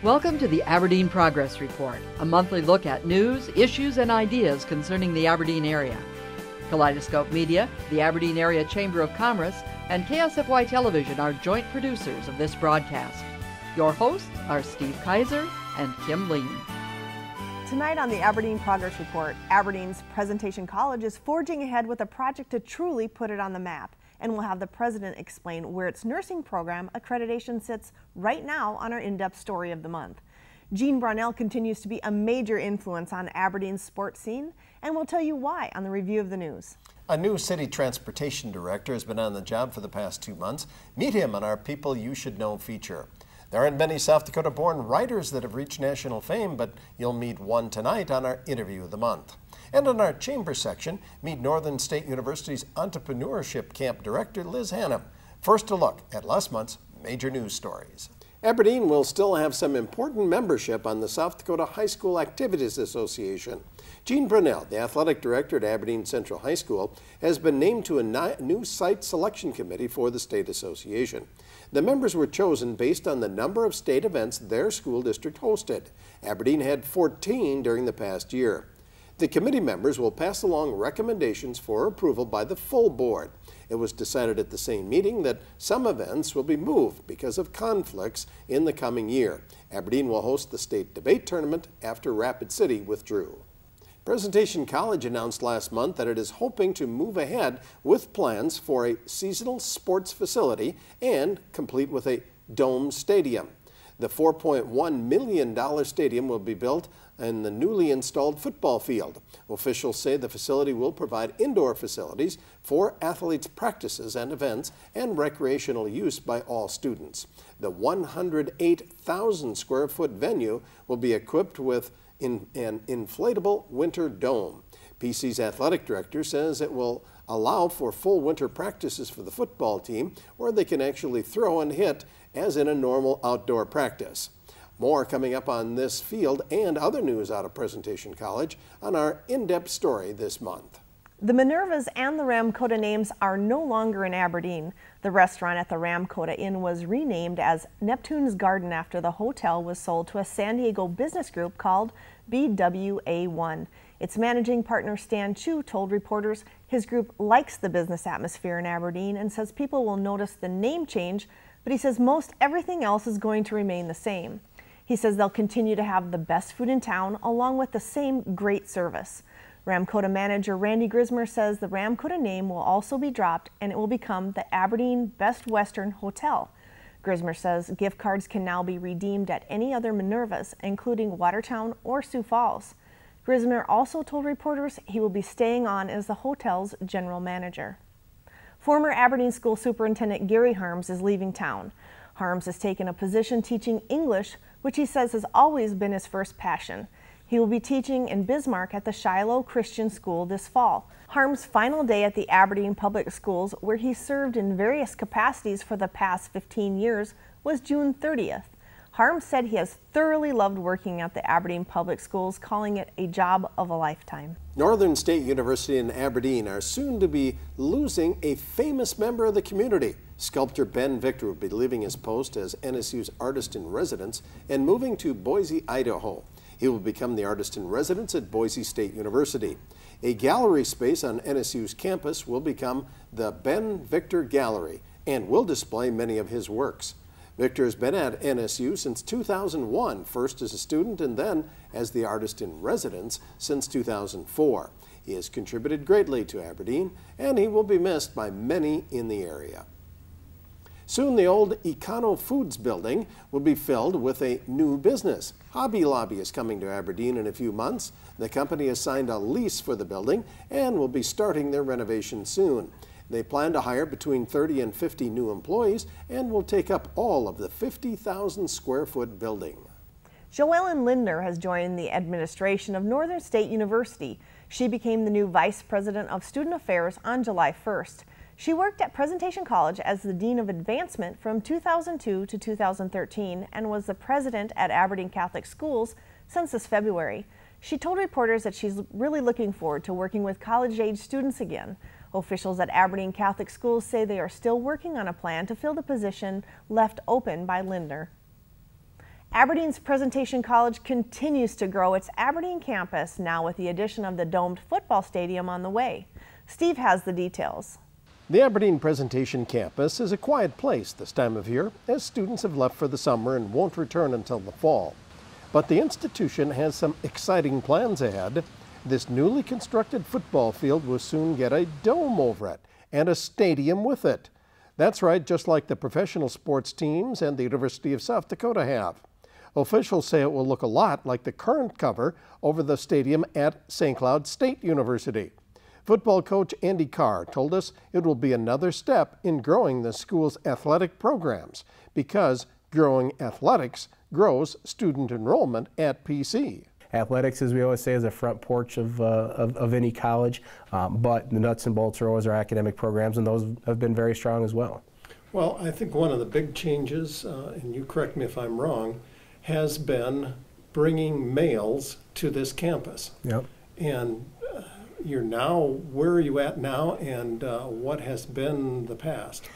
Welcome to the Aberdeen Progress Report, a monthly look at news, issues, and ideas concerning the Aberdeen area. Kaleidoscope Media, the Aberdeen Area Chamber of Commerce, and KSFY Television are joint producers of this broadcast. Your hosts are Steve Kaiser and Kim Lean. Tonight on the Aberdeen Progress Report, Aberdeen's Presentation College is forging ahead with a project to truly put it on the map, and we'll have the president explain where its Nursing Program Accreditation sits right now on our in-depth story of the month. Brownell continues to be a major influence on Aberdeen's sports scene, and we'll tell you why on the review of the news. A new city transportation director has been on the job for the past 2 months. Meet him on our People You Should Know feature. There aren't many South Dakota-born writers that have reached national fame, but you'll meet one tonight on our Interview of the Month. And in our Chamber section, meet Northern State University's Entrepreneurship Camp Director, Liz Hannum. First, a look at last month's major news stories. Aberdeen will still have some important membership on the South Dakota High School Activities Association. Brownell, the athletic director at Aberdeen Central High School, has been named to a new site selection committee for the state association. The members were chosen based on the number of state events their school district hosted. Aberdeen had 14 during the past year. The committee members will pass along recommendations for approval by the full board. It was decided at the same meeting that some events will be moved because of conflicts in the coming year. Aberdeen will host the state debate tournament after Rapid City withdrew. Presentation College announced last month that it is hoping to move ahead with plans for a seasonal sports facility and complete with a dome stadium. The $4.1 million stadium will be built in the newly installed football field. Officials say the facility will provide indoor facilities for athletes' practices and events and recreational use by all students. The 108,000 square foot venue will be equipped with an inflatable winter dome. PC's athletic director says it will allow for full winter practices for the football team where they can actually throw and hit as in a normal outdoor practice. More coming up on this field and other news out of Presentation College on our in-depth story this month. The Minervas and the Ramkota names are no longer in Aberdeen. The restaurant at the Ramkota Inn was renamed as Neptune's Garden after the hotel was sold to a San Diego business group called BWA1. Its managing partner Stan Chu told reporters his group likes the business atmosphere in Aberdeen and says people will notice the name change, but he says most everything else is going to remain the same. He says they'll continue to have the best food in town along with the same great service. Ramkota manager Randy Grismer says the Ramkota name will also be dropped and it will become the Aberdeen Best Western Hotel. Grismer says gift cards can now be redeemed at any other Minervas, including Watertown or Sioux Falls. Grismer also told reporters he will be staying on as the hotel's general manager. Former Aberdeen School Superintendent Gary Harms is leaving town. Harms has taken a position teaching English, which he says has always been his first passion. He will be teaching in Bismarck at the Shiloh Christian School this fall. Harms' final day at the Aberdeen Public Schools, where he served in various capacities for the past 15 years, was June 30th. Harms said he has thoroughly loved working at the Aberdeen Public Schools, calling it a job of a lifetime. Northern State University and Aberdeen are soon to be losing a famous member of the community. Sculptor Ben Victor will be leaving his post as NSU's artist in residence and moving to Boise, Idaho. He will become the artist in residence at Boise State University. A gallery space on NSU's campus will become the Ben Victor Gallery and will display many of his works. Victor has been at NSU since 2001, first as a student and then as the artist in residence since 2004. He has contributed greatly to Aberdeen, and he will be missed by many in the area. Soon the old Econo Foods building will be filled with a new business. Hobby Lobby is coming to Aberdeen in a few months. The company has signed a lease for the building and will be starting their renovation soon. They plan to hire between 30 and 50 new employees and will take up all of the 50,000 square foot building. Joellen Lindner has joined the administration of Northern State University. She became the new Vice President of Student Affairs on July 1st. She worked at Presentation College as the Dean of Advancement from 2002 to 2013 and was the President at Aberdeen Catholic Schools since this February. She told reporters that she's really looking forward to working with college-age students again. Officials at Aberdeen Catholic Schools say they are still working on a plan to fill the position left open by Lindner. Aberdeen's Presentation College continues to grow its Aberdeen campus, now with the addition of the domed football stadium on the way. Steve has the details. The Aberdeen Presentation campus is a quiet place this time of year, as students have left for the summer and won't return until the fall. But the institution has some exciting plans ahead. This newly constructed football field will soon get a dome over it and a stadium with it. That's right, just like the professional sports teams and the University of South Dakota have. Officials say it will look a lot like the current cover over the stadium at St. Cloud State University. Football coach Andy Carr told us it will be another step in growing the school's athletic programs, because growing athletics grows student enrollment at PC. Athletics, as we always say, is the front porch of any college, but the nuts and bolts are always our academic programs, and those have been very strong as well. Well, I think one of the big changes, and you correct me if I'm wrong, has been bringing males to this campus. Yep. And where are you at now, and what has been the past?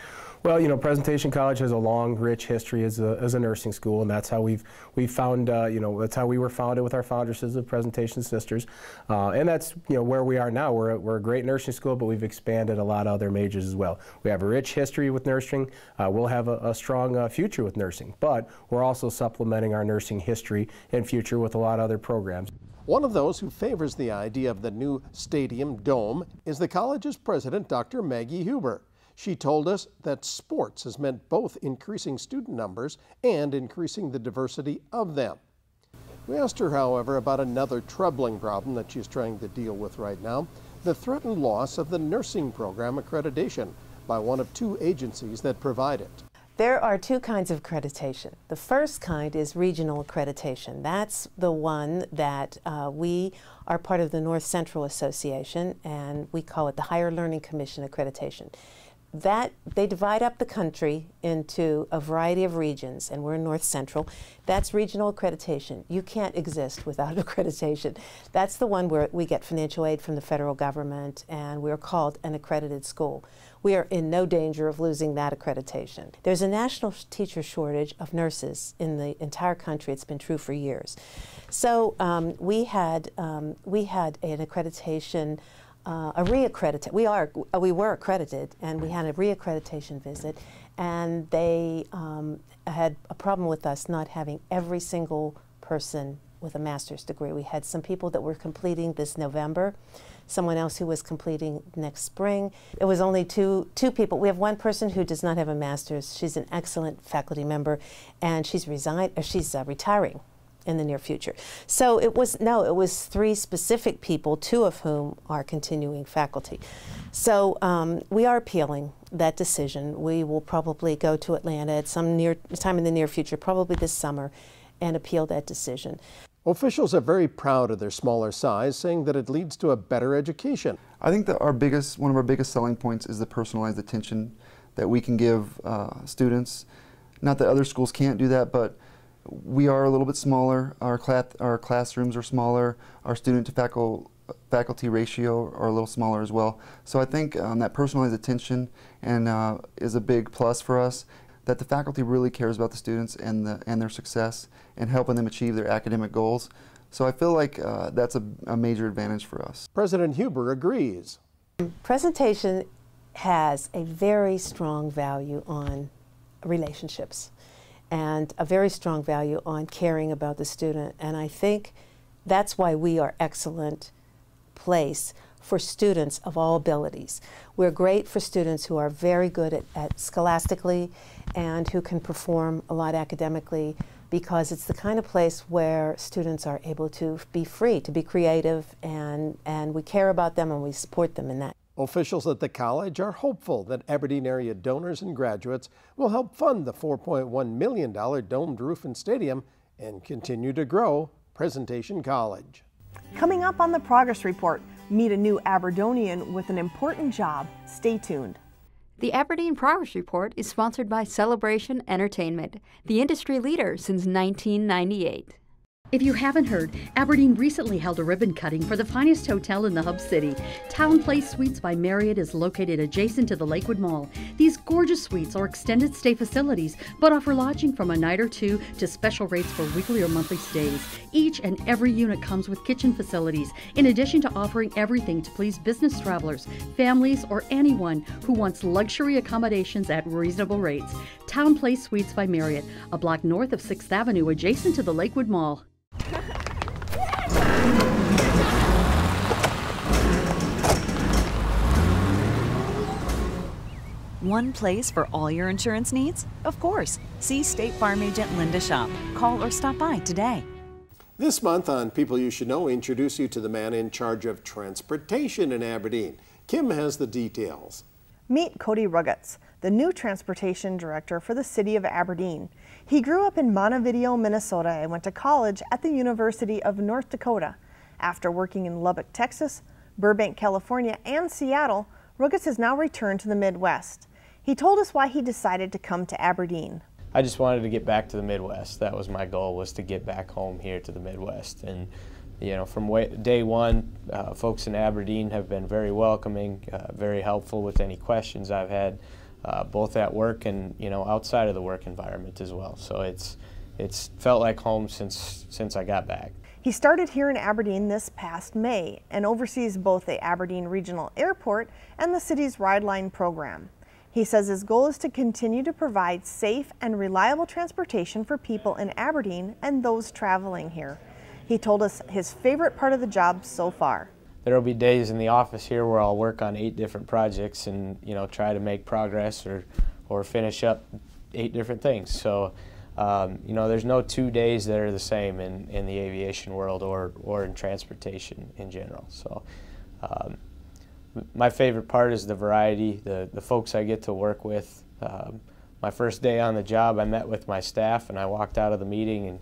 Well, you know, Presentation College has a long, rich history as a nursing school, and that's how we've found, that's how we were founded with our foundresses of Presentation Sisters, and that's, where we are now. We're a great nursing school, but we've expanded a lot of other majors as well. We have a rich history with nursing. We'll have a strong future with nursing, but we're also supplementing our nursing history and future with a lot of other programs. One of those who favors the idea of the new stadium dome is the college's president, Dr. Maggie Huber. She told us that sports has meant both increasing student numbers and increasing the diversity of them. We asked her, however, about another troubling problem that she's trying to deal with right now, the threatened loss of the Nursing Program Accreditation by one of two agencies that provide it. There are two kinds of accreditation. The first kind is regional accreditation. That's the one that we are part of the North Central Association, and we call it the Higher Learning Commission Accreditation. That they divide up the country into a variety of regions, and we're in North Central. That's regional accreditation. You can't exist without accreditation. That's the one where we get financial aid from the federal government, and we're called an accredited school. We are in no danger of losing that accreditation. There's a national teacher shortage of nurses in the entire country. It's been true for years. So we had an accreditation. We were accredited, and we had a reaccreditation visit, and they had a problem with us not having every single person with a master's degree. We had some people that were completing this November, someone else who was completing next spring. It was only two people. We have one person who does not have a master's. She's an excellent faculty member, and she's retiring in the near future. So it was three specific people, two of whom are continuing faculty. So we are appealing that decision. We will probably go to Atlanta at some time in the near future, probably this summer, and appeal that decision. Officials are very proud of their smaller size, saying that it leads to a better education. I think that one of our biggest selling points is the personalized attention that we can give students. Not that other schools can't do that, but we are a little bit smaller. Our classrooms are smaller. Our student to faculty ratio are a little smaller as well. So I think that personalized attention is a big plus for us, that the faculty really cares about the students and their success and helping them achieve their academic goals. So I feel like that's a major advantage for us. President Huber agrees. Presentation has a very strong value on relationships and a very strong value on caring about the student. And I think that's why we are excellent place for students of all abilities. We're great for students who are very good at scholastically and who can perform a lot academically, because it's the kind of place where students are able to be free, to be creative, and we care about them and we support them in that. Officials at the college are hopeful that Aberdeen area donors and graduates will help fund the $4.1 million domed roof and stadium and continue to grow Presentation College. Coming up on the Progress Report, meet a new Aberdonian with an important job. Stay tuned. The Aberdeen Progress Report is sponsored by Celebration Entertainment, the industry leader since 1998. If you haven't heard, Aberdeen recently held a ribbon cutting for the finest hotel in the Hub City. Town Place Suites by Marriott is located adjacent to the Lakewood Mall. These gorgeous suites are extended stay facilities, but offer lodging from a night or two to special rates for weekly or monthly stays. Each and every unit comes with kitchen facilities, in addition to offering everything to please business travelers, families, or anyone who wants luxury accommodations at reasonable rates. Town Place Suites by Marriott, a block north of 6th Avenue, adjacent to the Lakewood Mall. One place for all your insurance needs? Of course. See State Farm Agent Linda Shop. Call or stop by today. This month on People You Should Know, we introduce you to the man in charge of transportation in Aberdeen. Kim has the details. Meet Cody Roggatz, the new transportation director for the city of Aberdeen. He grew up in Montevideo, Minnesota, and went to college at the University of North Dakota. After working in Lubbock, Texas, Burbank, California, and Seattle, Roggatz has now returned to the Midwest. He told us why he decided to come to Aberdeen. I just wanted to get back to the Midwest. That was my goal, was to get back home here to the Midwest. And you know, from day one, folks in Aberdeen have been very welcoming, very helpful with any questions I've had, both at work and outside of the work environment as well. So it's felt like home since I got back. He started here in Aberdeen this past May and oversees both the Aberdeen Regional Airport and the city's Rideline program. He says his goal is to continue to provide safe and reliable transportation for people in Aberdeen and those traveling here. He told us his favorite part of the job so far. There will be days in the office here where I'll work on 8 different projects and try to make progress or finish up 8 different things. So there's no 2 days that are the same in the aviation world or in transportation in general. So my favorite part is the variety, the folks I get to work with. My first day on the job, I met with my staff and I walked out of the meeting and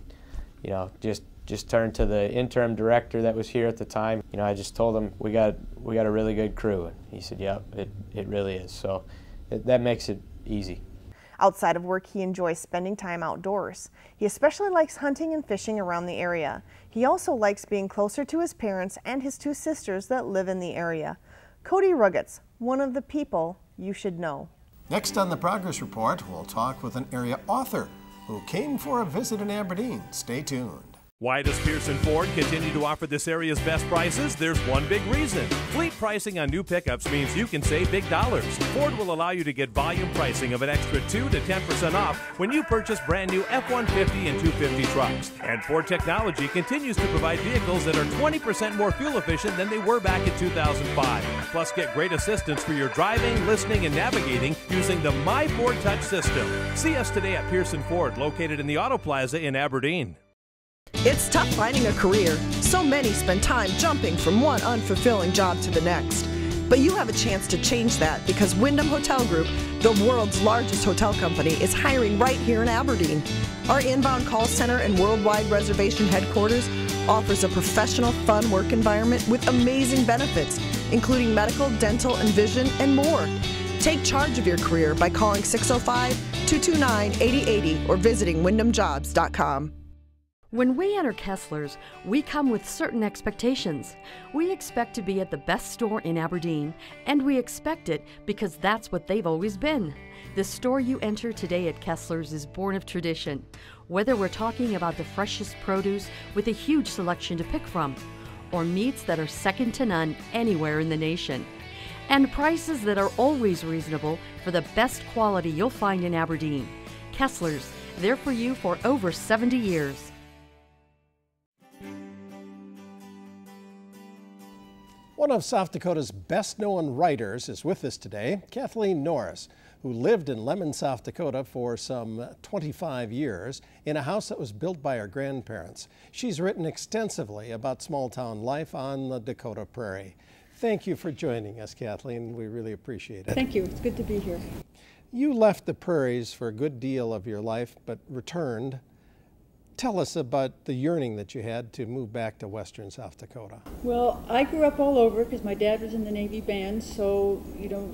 just turned to the interim director that was here at the time. I just told him we got a really good crew. And he said, "Yep, it really is." So that makes it easy. Outside of work, he enjoys spending time outdoors. He especially likes hunting and fishing around the area. He also likes being closer to his parents and his 2 sisters that live in the area. Cody Roggatz, one of the people you should know. Next on the Progress Report, we'll talk with an area author who came for a visit in Aberdeen. Stay tuned. Why does Pearson Ford continue to offer this area's best prices? There's one big reason. Fleet pricing on new pickups means you can save big dollars. Ford will allow you to get volume pricing of an extra 2 to 10% off when you purchase brand new F-150 and 250 trucks. And Ford Technology continues to provide vehicles that are 20% more fuel efficient than they were back in 2005. Plus, get great assistance for your driving, listening, and navigating using the My Ford Touch system. See us today at Pearson Ford, located in the Auto Plaza in Aberdeen. It's tough finding a career. So many spend time jumping from one unfulfilling job to the next. But you have a chance to change that because Wyndham Hotel Group, the world's largest hotel company, is hiring right here in Aberdeen. Our inbound call center and worldwide reservation headquarters offers a professional, fun work environment with amazing benefits, including medical, dental, and vision, and more. Take charge of your career by calling 605-229-8080 or visiting wyndhamjobs.com. When we enter Kessler's, we come with certain expectations. We expect to be at the best store in Aberdeen, and we expect it because that's what they've always been. The store you enter today at Kessler's is born of tradition. Whether we're talking about the freshest produce with a huge selection to pick from, or meats that are second to none anywhere in the nation, and prices that are always reasonable for the best quality you'll find in Aberdeen. Kessler's, there for you for over 70 years. One of South Dakota's best-known writers is with us today, Kathleen Norris, who lived in Lemon, South Dakota for some 25 years in a house that was built by her grandparents. She's written extensively about small-town life on the Dakota Prairie. Thank you for joining us, Kathleen. We really appreciate it. Thank you. It's good to be here. You left the prairies for a good deal of your life, but returned. Tell us about the yearning that you had to move back to Western South Dakota. Well, I grew up all over because my dad was in the Navy band, so,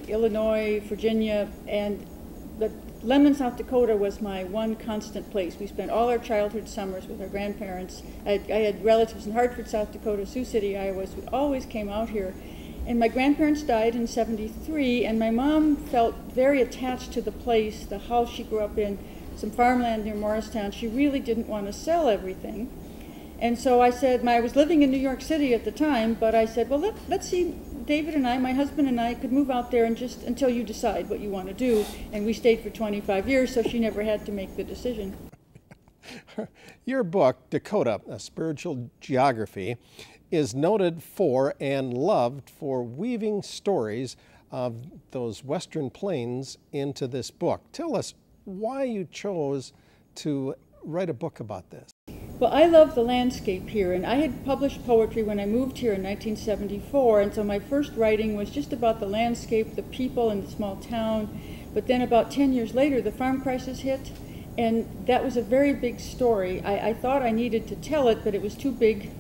Illinois, Virginia, and Lemon, South Dakota was my one constant place. We spent all our childhood summers with our grandparents. I had relatives in Hartford, South Dakota, Sioux City, Iowa. So we always came out here. And my grandparents died in '73, and my mom felt very attached to the place, the house she grew up in, some farmland near Morristown. She really didn't want to sell everything. And so I said, I was living in New York City at the time, but I said, well, let's see, David and I, my husband and I, could move out there and just until you decide what you want to do. And we stayed for 25 years, so she never had to make the decision. Your book, Dakota, A Spiritual Geography, is noted for and loved for weaving stories of those Western plains into this book. Tell us why you chose to write a book about this. Well, I love the landscape here, and I had published poetry when I moved here in 1974, and so my first writing was just about the landscape, the people, and the small town. But then about 10 years later, the farm crisis hit, and that was a very big story. I thought I needed to tell it, but it was too big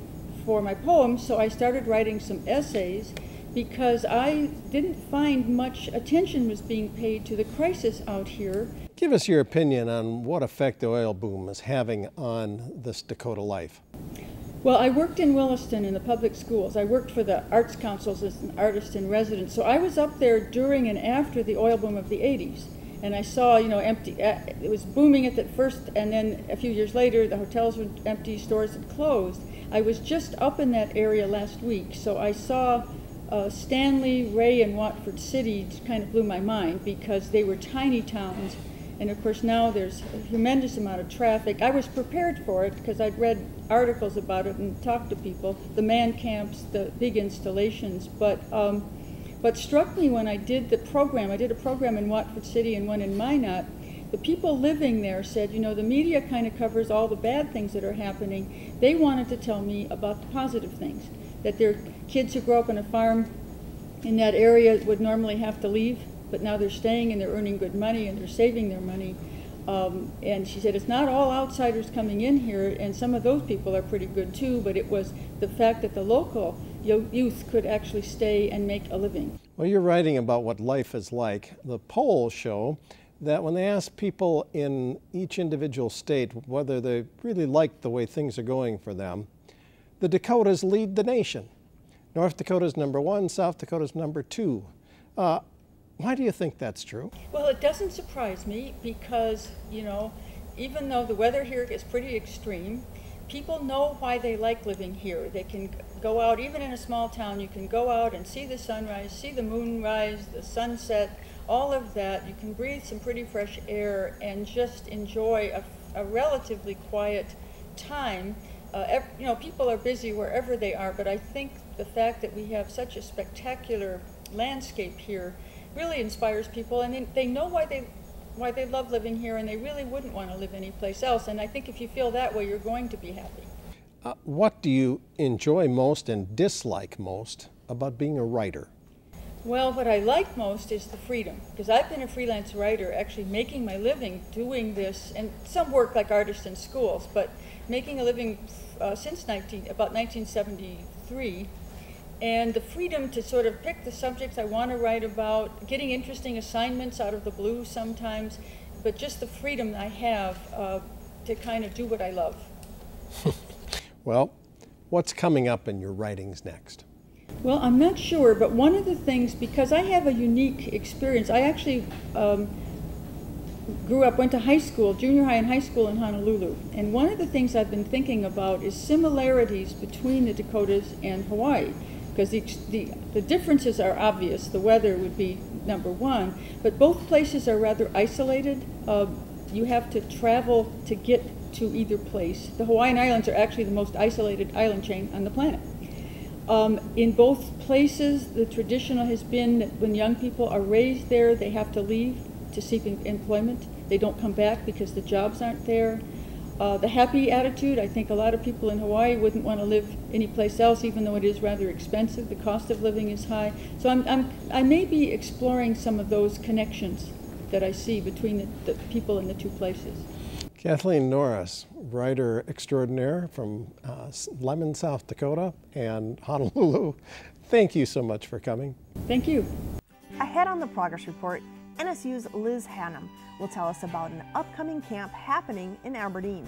for my poems, so I started writing some essays because I didn't find much attention was being paid to the crisis out here. Give us your opinion on what effect the oil boom is having on this Dakota life. Well, I worked in Williston in the public schools. I worked for the arts councils as an artist in residence. So I was up there during and after the oil boom of the 80s. And I saw, empty, it was booming at first, and then a few years later, the hotels were empty, stores had closed. I was just up in that area last week, so I saw Stanley, Ray, and Watford City kind of blew my mind because they were tiny towns. And of course now there's a tremendous amount of traffic. I was prepared for it because I'd read articles about it and talked to people, the man camps, the big installations. But what struck me when I did the program, I did a program in Watford City and one in Minot, the people living there said, the media kind of covers all the bad things that are happening. They wanted to tell me about the positive things, that their kids who grow up on a farm in that area would normally have to leave, but now they're staying and they're earning good money and they're saving their money. And she said, it's not all outsiders coming in here, and some of those people are pretty good too, but it was the fact that the local youth could actually stay and make a living. Well, you're writing about what life is like. The polls show that when they ask people in each individual state whether they really like the way things are going for them, the Dakotas lead the nation. North Dakota's #1, South Dakota's #2. Why do you think that's true? Well, it doesn't surprise me because, even though the weather here is pretty extreme, people know why they like living here. They can go out, even in a small town, you can go out and see the sunrise, see the moon rise, the sunset, all of that. You can breathe some pretty fresh air and just enjoy a relatively quiet time. People are busy wherever they are, but I think the fact that we have such a spectacular landscape here really inspires people, and they know why they love living here, and they really wouldn't want to live anyplace else. And I think if you feel that way, you're going to be happy. What do you enjoy most and dislike most about being a writer? Well, what I like most is the freedom, because I've been a freelance writer, actually making my living doing this, and some work like artists in schools, but making a living since about 1973. And the freedom to sort of pick the subjects I want to write about, getting interesting assignments out of the blue sometimes, but just the freedom I have to kind of do what I love. Well, what's coming up in your writings next? Well, I'm not sure, but one of the things, because I have a unique experience, I actually went to high school, junior high and high school in Honolulu. And one of the things I've been thinking about is similarities between the Dakotas and Hawaii. Because the differences are obvious. The weather would be #1, but both places are rather isolated. You have to travel to get to either place. The Hawaiian Islands are actually the most isolated island chain on the planet. In both places, the tradition has been that when young people are raised there, they have to leave to seek employment. They don't come back because the jobs aren't there. The happy attitude, I think a lot of people in Hawaii wouldn't want to live anyplace else, even though it is rather expensive. The cost of living is high. So I may be exploring some of those connections that I see between the people in the two places. Kathleen Norris, writer extraordinaire from Lemon, South Dakota and Honolulu. Thank you so much for coming. Thank you. Ahead on the Progress Report, NSU's Liz Hannum will tell us about an upcoming camp happening in Aberdeen.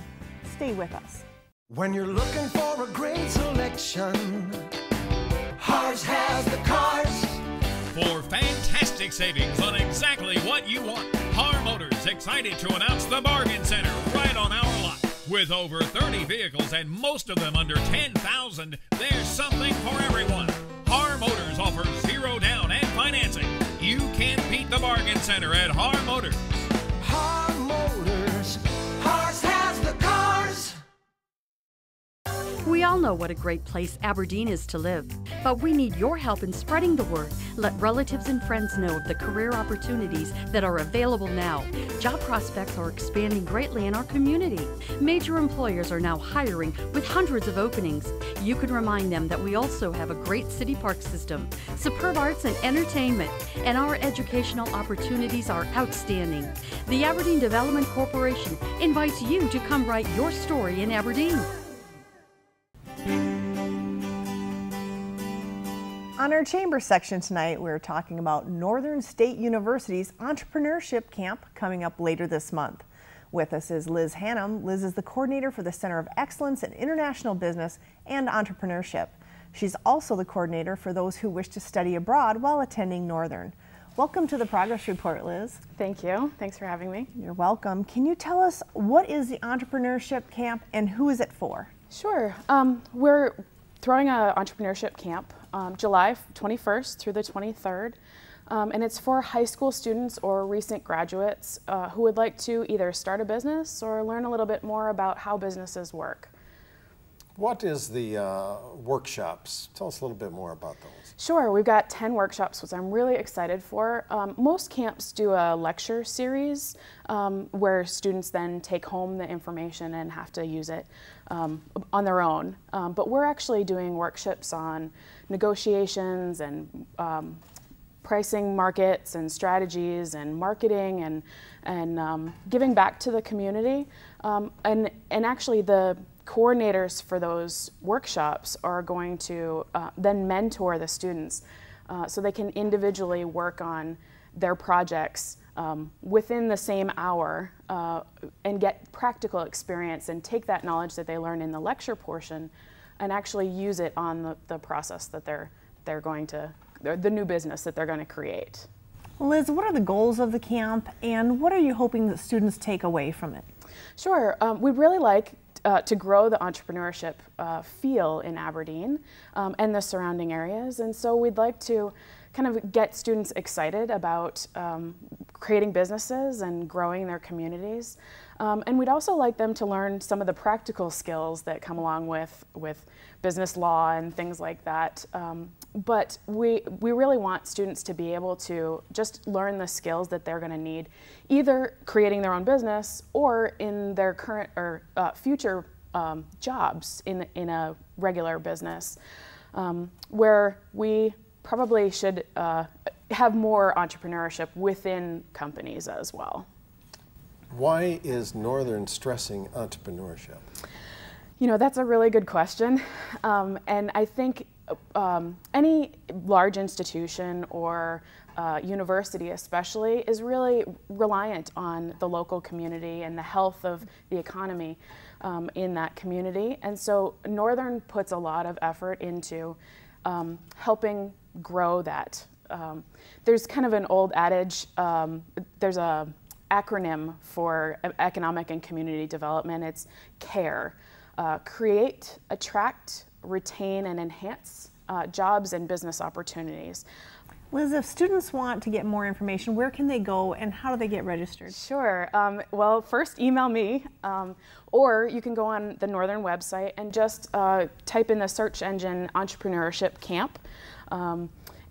Stay with us. When you're looking for a great selection, Hars has the cars. For fantastic savings on exactly what you want, Har Motors excited to announce the Bargain Center right on our lot. With over 30 vehicles and most of them under $10,000, there's something for everyone. Har Motors offers 0 down and financing. You can't beat the Bargain Center at Har Motors. Har Motors, Hars has the cars. We all know what a great place Aberdeen is to live, but we need your help in spreading the word. Let relatives and friends know of the career opportunities that are available now. Job prospects are expanding greatly in our community. Major employers are now hiring with hundreds of openings. You can remind them that we also have a great city park system, superb arts and entertainment, and our educational opportunities are outstanding. The Aberdeen Development Corporation invites you to come write your story in Aberdeen. On our chamber section tonight, we're talking about Northern State University's Entrepreneurship Camp coming up later this month. With us is Liz Hannum. Liz is the coordinator for the Center of Excellence in International Business and Entrepreneurship. She's also the coordinator for those who wish to study abroad while attending Northern. Welcome to the Progress Report, Liz. Thank you. Thanks for having me. You're welcome. Can you tell us what is the Entrepreneurship Camp and who is it for? Sure. We're throwing an entrepreneurship camp July 21st through the 23rd, and it's for high school students or recent graduates who would like to either start a business or learn a little bit more about how businesses work. What is the workshops? Tell us a little bit more about those. Sure, we've got 10 workshops, which I'm really excited for. Most camps do a lecture series where students then take home the information and have to use it on their own. But we're actually doing workshops on negotiations and pricing markets and strategies and marketing and giving back to the community. And actually the coordinators for those workshops are going to then mentor the students so they can individually work on their projects within the same hour and get practical experience and take that knowledge that they learn in the lecture portion and actually use it on the process that they're going to, the new business that they're going to create. Liz, what are the goals of the camp and what are you hoping that students take away from it? Sure. We'd really like to grow the entrepreneurship feel in Aberdeen and the surrounding areas, and so we'd like to kind of get students excited about creating businesses and growing their communities. And we'd also like them to learn some of the practical skills that come along with business law and things like that. But we really want students to be able to just learn the skills that they're going to need, either creating their own business or in their current or future jobs in a regular business, where we probably should have more entrepreneurship within companies as well. Why is Northern stressing entrepreneurship? You know, that's a really good question. And I think any large institution or university especially is really reliant on the local community and the health of the economy in that community. And so Northern puts a lot of effort into helping grow that. There's kind of an old adage, there's a acronym for economic and community development. It's CARE. Create, attract, retain, and enhance jobs and business opportunities. Liz, if students want to get more information, where can they go and how do they get registered? Sure. Well, first email me, or you can go on the Northern website and just type in the search engine Entrepreneurship Camp,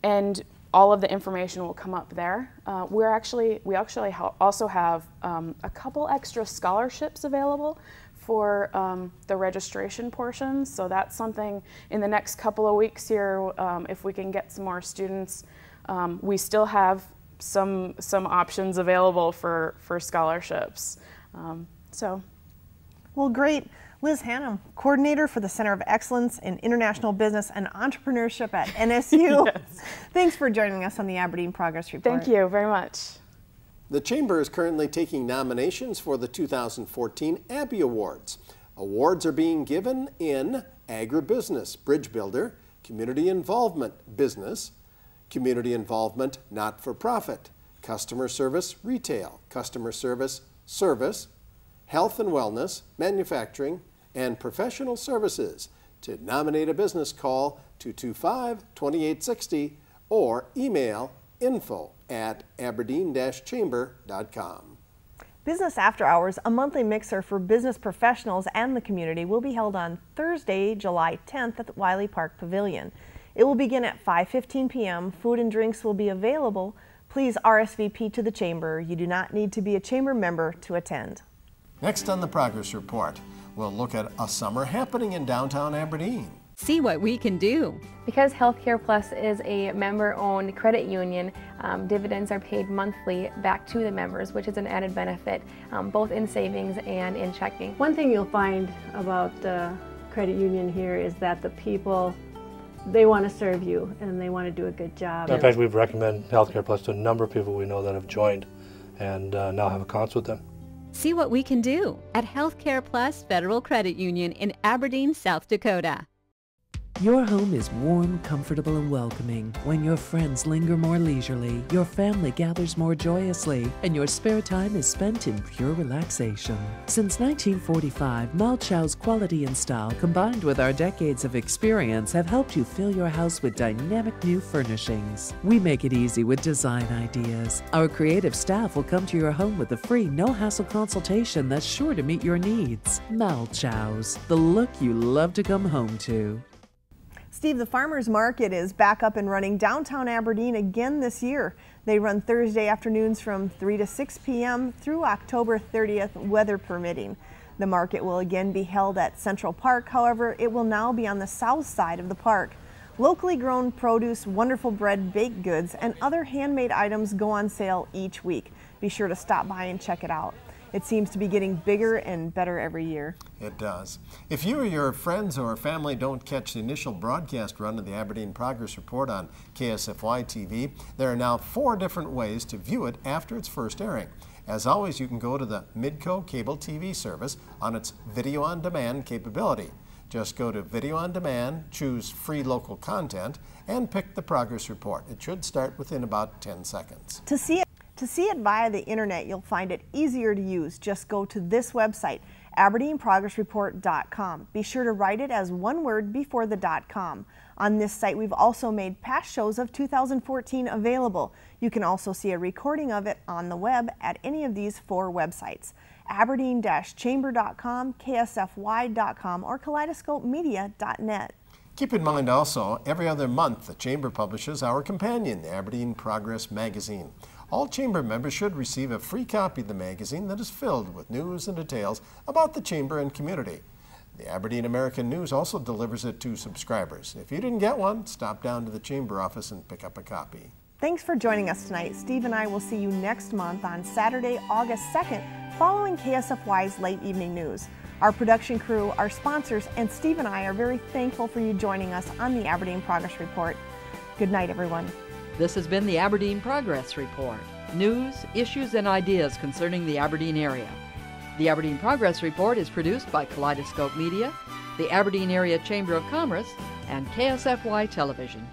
and all of the information will come up there. We actually also have a couple extra scholarships available for the registration portion, so that's something in the next couple of weeks here. If we can get some more students, we still have some options available for scholarships. Well, great. Liz Hannum, coordinator for the Center of Excellence in International Business and Entrepreneurship at NSU. Yes. Thanks for joining us on the Aberdeen Progress Report. Thank you very much. The Chamber is currently taking nominations for the 2014 Abby Awards. Awards are being given in agribusiness, bridge builder, community involvement, business, community involvement, not-for-profit, customer service, retail, customer service, service, health and wellness, manufacturing, and professional services. To nominate a business, call 225-2860 or email info@aberdeen-chamber.com. Business After Hours, a monthly mixer for business professionals and the community, will be held on Thursday, July 10th at the Wiley Park Pavilion. It will begin at 5:15 p.m. Food and drinks will be available. Please RSVP to the Chamber. You do not need to be a Chamber member to attend. Next on the Progress Report, we'll look at a summer happening in downtown Aberdeen. See what we can do. Because Healthcare Plus is a member-owned credit union, dividends are paid monthly back to the members, which is an added benefit, both in savings and in checking. One thing you'll find about the credit union here is that the people, they want to serve you and they want to do a good job. In fact, we've recommended Healthcare Plus to a number of people we know that have joined and now have accounts with them. See what we can do at Healthcare Plus Federal Credit Union in Aberdeen, South Dakota. Your home is warm, comfortable, and welcoming. When your friends linger more leisurely, your family gathers more joyously, and your spare time is spent in pure relaxation. Since 1945, Malchow's quality and style, combined with our decades of experience, have helped you fill your house with dynamic new furnishings. We make it easy with design ideas. Our creative staff will come to your home with a free, no-hassle consultation that's sure to meet your needs. Malchow's, the look you love to come home to. Steve, the Farmers Market is back up and running downtown Aberdeen again this year. They run Thursday afternoons from 3 to 6 p.m. through October 30th, weather permitting. The market will again be held at Central Park. However, it will now be on the south side of the park. Locally grown produce, wonderful bread, baked goods, and other handmade items go on sale each week. Be sure to stop by and check it out. It seems to be getting bigger and better every year. It does. If you or your friends or family don't catch the initial broadcast run of the Aberdeen Progress Report on KSFY TV, there are now 4 different ways to view it after its first airing. As always, you can go to the Midco Cable TV service on its Video On Demand capability. Just go to Video On Demand, choose Free Local Content, and pick the Progress Report. It should start within about 10 seconds. To see it via the internet, you'll find it easier to use. Just go to this website, AberdeenProgressReport.com. Be sure to write it as one word before the .com. On this site, we've also made past shows of 2014 available. You can also see a recording of it on the web at any of these 4 websites, Aberdeen-Chamber.com, KSFY.com, or KaleidoscopeMedia.net. Keep in mind also, every other month the Chamber publishes our companion, the Aberdeen Progress magazine. All Chamber members should receive a free copy of the magazine that is filled with news and details about the Chamber and community. The Aberdeen American News also delivers it to subscribers. If you didn't get one, stop down to the Chamber office and pick up a copy. Thanks for joining us tonight. Steve and I will see you next month on Saturday, August 2nd, following KSFY's late evening news. Our production crew, our sponsors, and Steve and I are very thankful for you joining us on the Aberdeen Progress Report. Good night, everyone. This has been the Aberdeen Progress Report. News, issues, and ideas concerning the Aberdeen area. The Aberdeen Progress Report is produced by Kaleidoscope Media, the Aberdeen Area Chamber of Commerce, and KSFY Television.